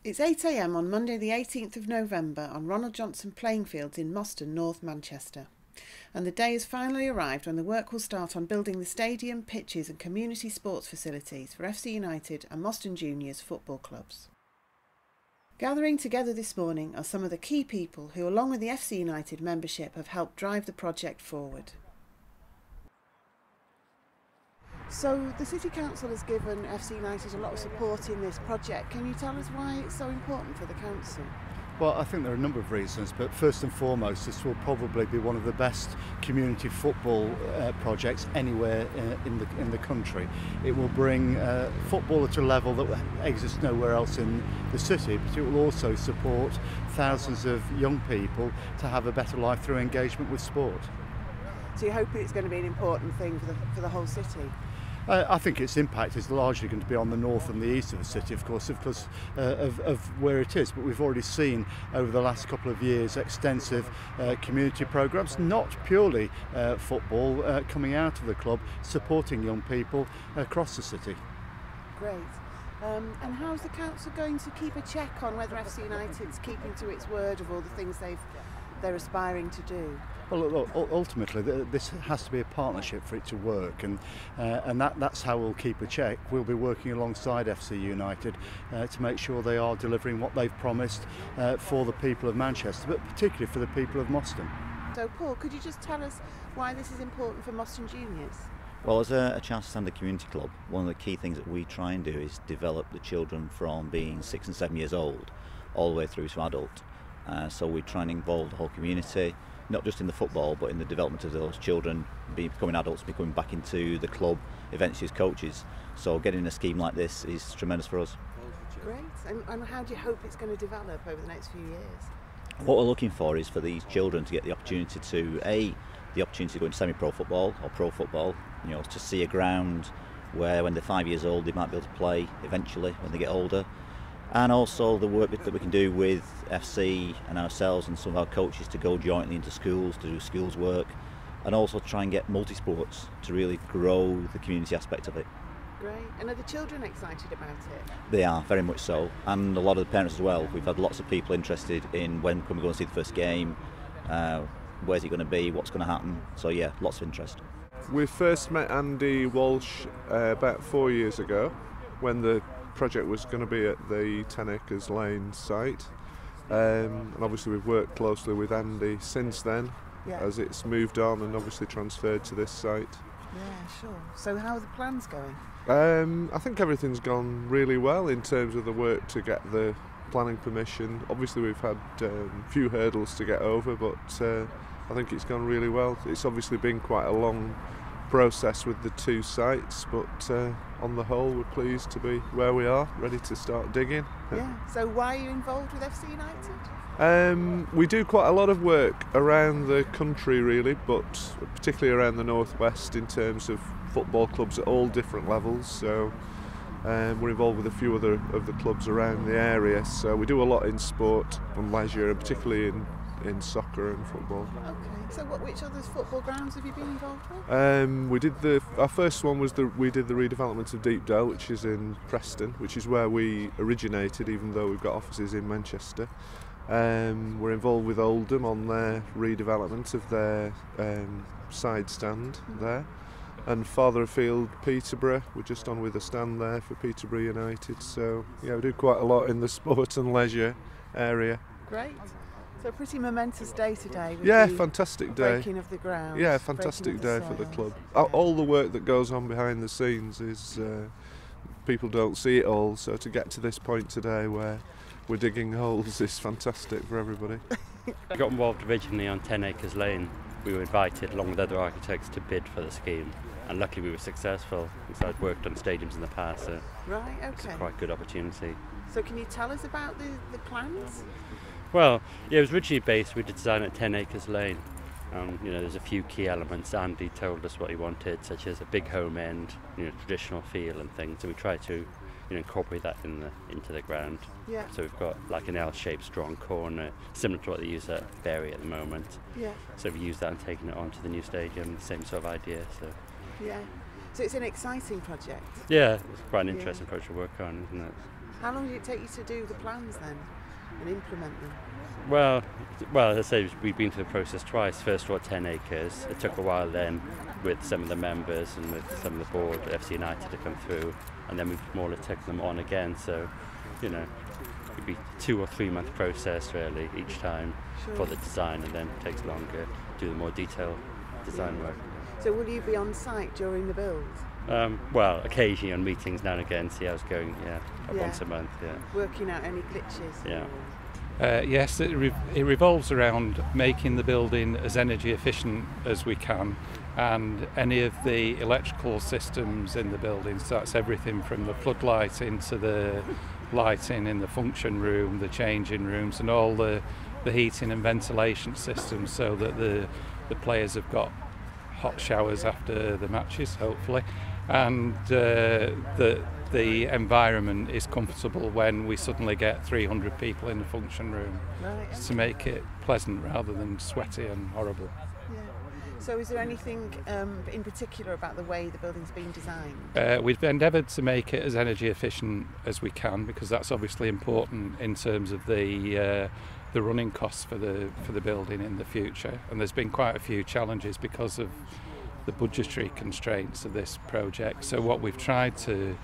It's 8 a.m. on Monday the 18th of November on Ronald Johnson playing fields in Moston, North Manchester. And the day has finally arrived when the work will start on building the stadium, pitches and community sports facilities for FC United and Moston Juniors football clubs. Gathering together this morning are some of the key people who, along with the FC United membership, have helped drive the project forward. So the City Council has given FC United a lot of support in this project. Can you tell us why it's so important for the Council? Well, I think there are a number of reasons, but first and foremost, this will probably be one of the best community football projects anywhere in the country. It will bring football at a level that exists nowhere else in the city, but it will also support thousands of young people to have a better life through engagement with sport. So you're hoping it's going to be an important thing for the whole city? I think its impact is largely going to be on the north and the east of the city, of course, of where it is. But we've already seen over the last couple of years extensive community programmes, not purely football, coming out of the club, supporting young people across the city. Great. And how's the council going to keep a check on whether FC United's keeping to its word of all the things they're aspiring to do? Well, look, ultimately, this has to be a partnership for it to work, and that's how we'll keep a check. We'll be working alongside FC United to make sure they are delivering what they've promised for the people of Manchester, but particularly for the people of Moston. So, Paul, could you just tell us why this is important for Moston Juniors? Well, as a Charter Standard Community Club, one of the key things that we try and do is develop the children from being 6 and 7 years old all the way through to adult. So we try and involve the whole community, not just in the football, but in the development of those children, becoming adults, becoming back into the club, eventually as coaches. So getting a scheme like this is tremendous for us. Great. And how do you hope it's going to develop over the next few years? What we're looking for is for these children to get the opportunity to, the opportunity to go into semi-pro football or pro football, to see a ground where when they're 5 years old they might be able to play eventually when they get older. And also the work that we can do with FC and ourselves and some of our coaches to go jointly into schools to do schools work, and also try and get multi-sports to really grow the community aspect of it. Great. And are the children excited about it? They are, very much so, and a lot of the parents as well. We've had lots of people interested in when can we go and see the first game, where's it going to be, what's going to happen. So yeah, lots of interest. We first met Andy Walsh about 4 years ago when the project was going to be at the 10 Acres Lane site, and obviously we've worked closely with Andy since then, as it's moved on and obviously transferred to this site. Yeah, sure. So how are the plans going? I think everything's gone really well in terms of the work to get the planning permission. Obviously we've had a few hurdles to get over, but I think it's gone really well. It's obviously been quite a long process with the two sites, but on the whole we're pleased to be where we are, ready to start digging. Yeah, so why are you involved with FC United? We do quite a lot of work around the country really, but particularly around the northwest in terms of football clubs at all different levels, so we're involved with a few other of the clubs around the area, so we do a lot in sport and leisure, and particularly in soccer and football. Okay, so which other football grounds have you been involved with? Our first one was we did the redevelopment of Deepdale, which is in Preston, which is where we originated, even though we've got offices in Manchester. We're involved with Oldham on their redevelopment of their side stand there. And farther afield, Peterborough, we're just on with a stand there for Peterborough United. So yeah, we do quite a lot in the sport and leisure area. Great. So a pretty momentous day today. With yeah, the fantastic day. Breaking of the ground. Yeah, fantastic day for the club. All the work that goes on behind the scenes is people don't see it all. So to get to this point today where we're digging holes is fantastic for everybody. I got involved originally on 10 Acres Lane. We were invited along with other architects to bid for the scheme, and luckily we were successful because I'd worked on stadiums in the past, so right, okay. It's a quite good opportunity. So can you tell us about the plans? Well, yeah, it was originally based, we did design at 10 Acres Lane. There's a few key elements. Andy told us what he wanted, such as a big home end, traditional feel and things, so we tried to incorporate that into the ground. Yeah. So we've got like an L-shaped strong corner, similar to what they use at Bury at the moment. Yeah. So we've used that and taken it onto the new stadium, the same sort of idea. So. Yeah. So it's an exciting project. Yeah, it's quite an interesting project to work on, isn't it? How long did it take you to do the plans then and implement them? Well, as I say, we've been through the process twice. First of all, 10 acres. It took a while then with some of the members and with some of the board at FC United to come through, and then we've more or less taken them on again. So, it'd be 2 or 3 month process really each time for the design, and then it takes longer to do the more detailed design work. So will you be on site during the build? Well, occasionally on meetings now and again, see how it's going, once a month, Working out any glitches? Yeah. Yes, it revolves around making the building as energy efficient as we can, and any of the electrical systems in the building, so that's everything from the floodlighting to the lighting in the function room, the changing rooms, and all the heating and ventilation systems, so that the players have got hot showers after the matches, hopefully, and the environment is comfortable when we suddenly get 300 people in the function room, to make it pleasant rather than sweaty and horrible. Yeah. So is there anything in particular about the way the building's been designed? We've endeavoured to make it as energy efficient as we can, because that's obviously important in terms of the running costs for the building in the future, and there's been quite a few challenges because of the budgetary constraints of this project. So what we've tried to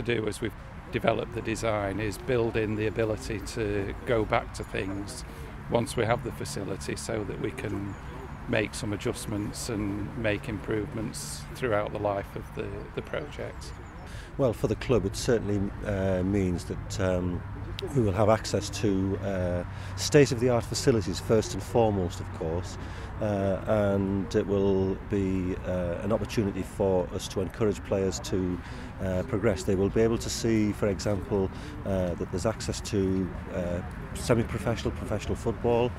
do as we've developed the design is build in the ability to go back to things once we have the facility, so that we can make some adjustments and make improvements throughout the life of the project. Well, for the club it certainly means that we will have access to state-of-the-art facilities first and foremost, of course, and it will be an opportunity for us to encourage players to progress. They will be able to see, for example, that there's access to semi-professional, professional football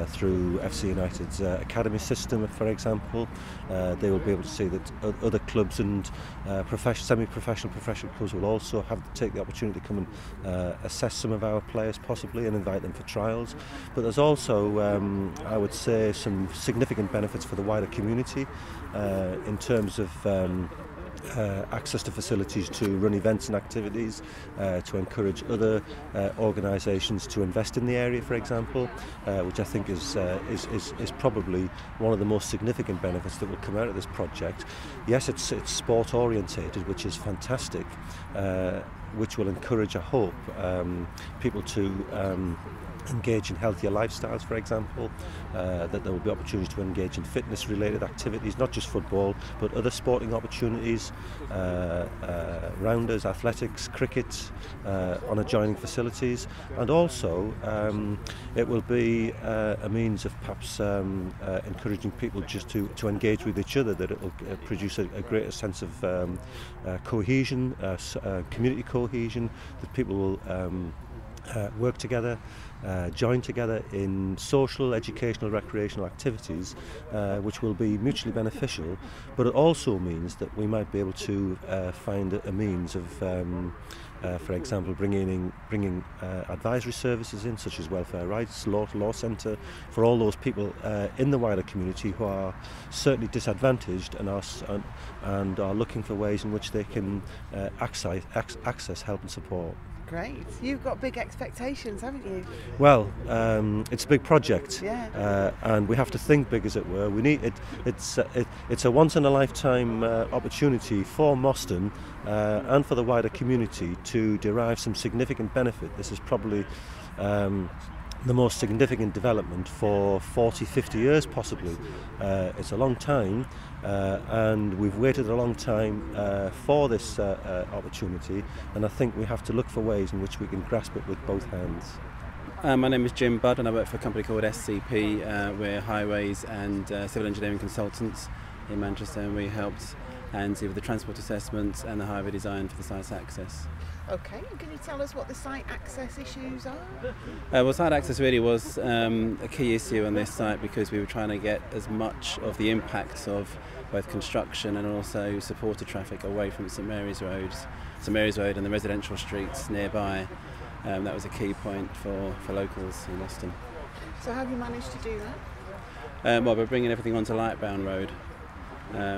through FC United's academy system, for example. They will be able to see that other clubs and semi-professional, professional clubs will also have to take the opportunity to come and assess some of our players possibly and invite them for trials. But there's also, I would say, some significant benefits for the wider community in terms of access to facilities to run events and activities, to encourage other organisations to invest in the area, for example, which I think is probably one of the most significant benefits that will come out of this project. Yes, it's sport orientated, which is fantastic, which will encourage, I hope, people to engage in healthier lifestyles, for example, that there will be opportunities to engage in fitness related activities, not just football but other sporting opportunities, rounders, athletics, cricket on adjoining facilities, and also it will be a means of perhaps encouraging people just to engage with each other, that it will produce a greater sense of cohesion, community cohesion, that people will work together, join together in social, educational, recreational activities, which will be mutually beneficial. But it also means that we might be able to find a means of, for example, bringing advisory services in, such as welfare rights, law centre, for all those people in the wider community who are certainly disadvantaged and are looking for ways in which they can access help and support. Great. You've got big expectations, haven't you? Well, it's a big project, and we have to think big, as it were. We need it. It's a once-in-a-lifetime opportunity for Moston and for the wider community to derive some significant benefit. This is probably the most significant development for 40, 50 years possibly. It's a long time, and we've waited a long time for this opportunity, and I think we have to look for ways in which we can grasp it with both hands. My name is Jim Budd and I work for a company called SCP. We're highways and civil engineering consultants in Manchester, and we helped and see with the transport assessments and the highway design for the site access. Okay, can you tell us what the site access issues are? Well, site access really was a key issue on this site, because we were trying to get as much of the impacts of both construction and also supported traffic away from St Mary's Road and the residential streets nearby. That was a key point for locals in Moston. So how have you managed to do that? Well, we're bringing everything onto Lightbound Road,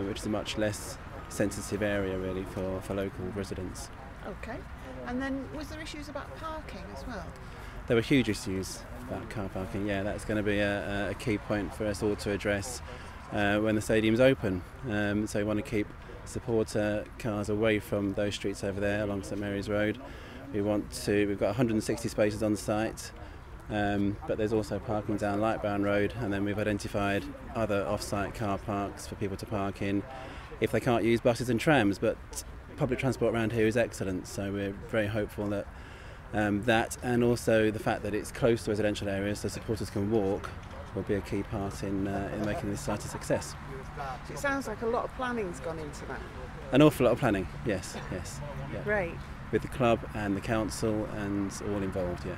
which is a much less sensitive area really for local residents. Okay. And then was there issues about parking as well? There were huge issues about car parking. Yeah, that's going to be a key point for us all to address when the stadium's open. So we want to keep supporter cars away from those streets over there along St Mary's Road. We've got 160 spaces on site, but there's also parking down Lightbound Road, and then we've identified other off-site car parks for people to park in if they can't use buses and trams. But public transport around here is excellent, so we're very hopeful that that, and also the fact that it's close to residential areas so supporters can walk, will be a key part in making this site a success. So it sounds like a lot of planning's gone into that. An awful lot of planning, yes. Yeah. Great. With the club and the council and all involved, yeah.